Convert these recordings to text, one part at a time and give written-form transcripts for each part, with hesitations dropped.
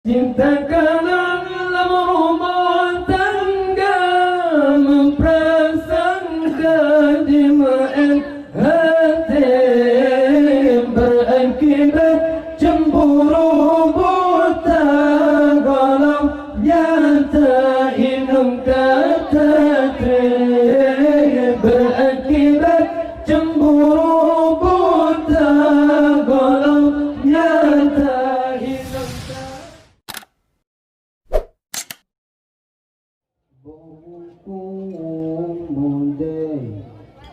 Cintakan lemah tangga memprasangka jemaah hati berakibat cemburu buta golong nyata inum kata berakibat cemburu buta golong nyata inum buku mundai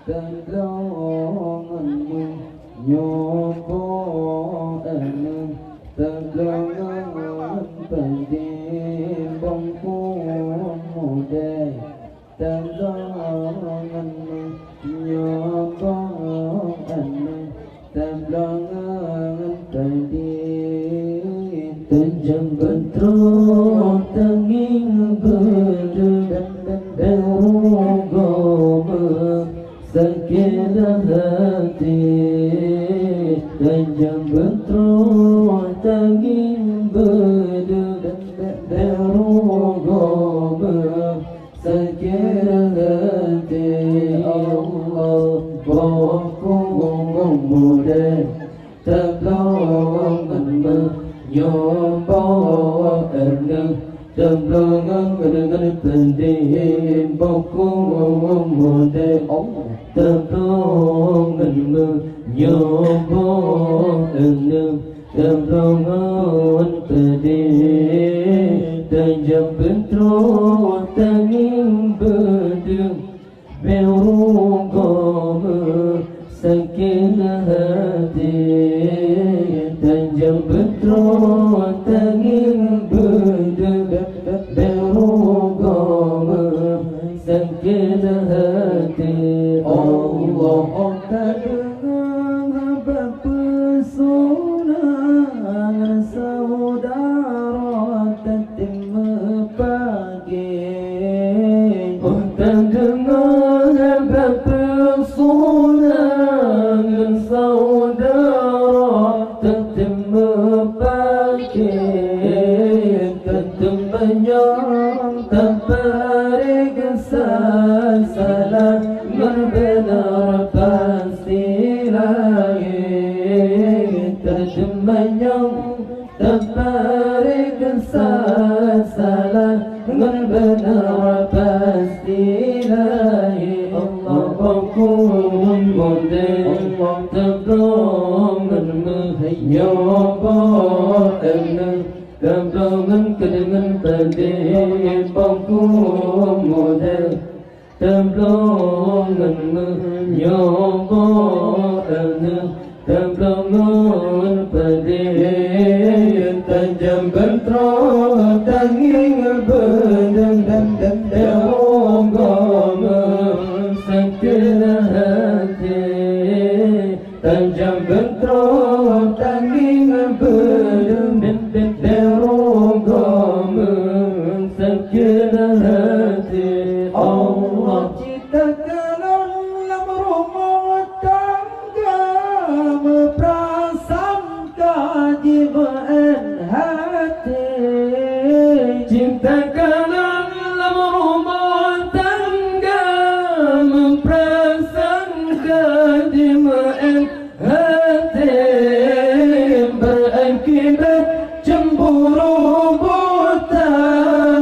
terdonganmu nyobo anu terdongan pendim buku mundai terdonganmu nyobo anu terdongan pendim tajam bentrok tanging sakit hati tajam bentrok tanging berderu sakit hati Allah bokong muda tergolong menyoba enak Temblongan dengan pendim bokong muda Temblongan menyoba enak Temblongan pendim tajam bentrok tanging berdeng berugam sakit hati tajam bentrok tanging berdeng berugam sakit hati Allah tak dengar berpesona saudara tetim pagi tak dengar berpesona saudara tetim pagi tetim menyong tanpa kesan salah berbenar pasti lagi tetim menyong tanpa kesan salah berbenar pasti lagi Allah bokong muda tergolongan menyoba enak Temblongan dengan pendim bokong muda Temblongan menyoba enak Temblongan pendim tajam bentrok tanging berdeng berugam sakit hati tajam bentrok tanging berdeng berugam sakit hati Allah ciptakan alam rumah tangga memprasangka jemaah hati ciptakan alam rumah tangga memprasangka jemaah hati berakibat cemburu buta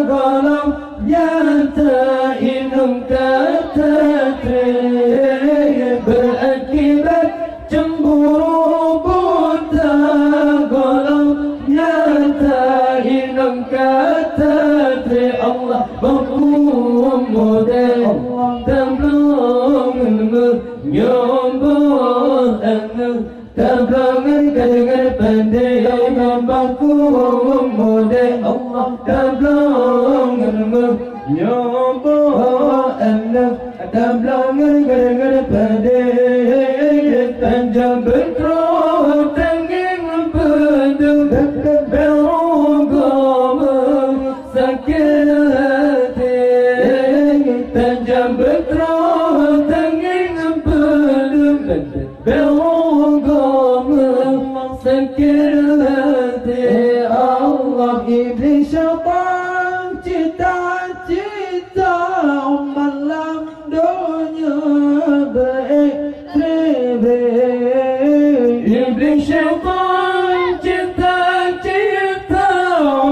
golong nyata inum kata berakibat cemburu buta golong nyata inum kata Allah bokong muda temblongan menyoba enak Temblongan dengan pendim bokong muda Allah temblongan menyoba enak Temblongan dengan pendim tajam bentrok tanging berdeng berugam sakit hati tajam bentrok tanging berdeng berugam sakit hati Allah Iblis syaitan cita-cita malam dunia berekspresi. Iblis syaitan cita-cita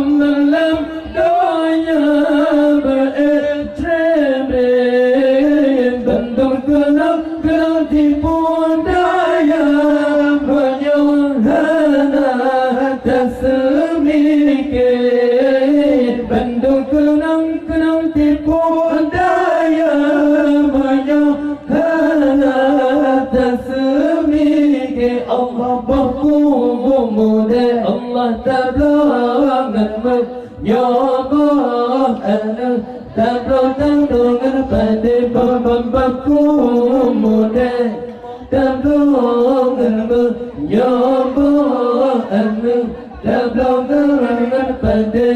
malam dunia berekspresi. Bentuk kenang-kenang tipu daya menyuhana tak semikir. Bentuk kenang-kenang tipu daya menyuhana tak semikir. Allah berkumpul muda, Allah tak belangan menyobah anak tak bertanggungan pada bambaku muda, tak belangan menyobah anak tak belangan pada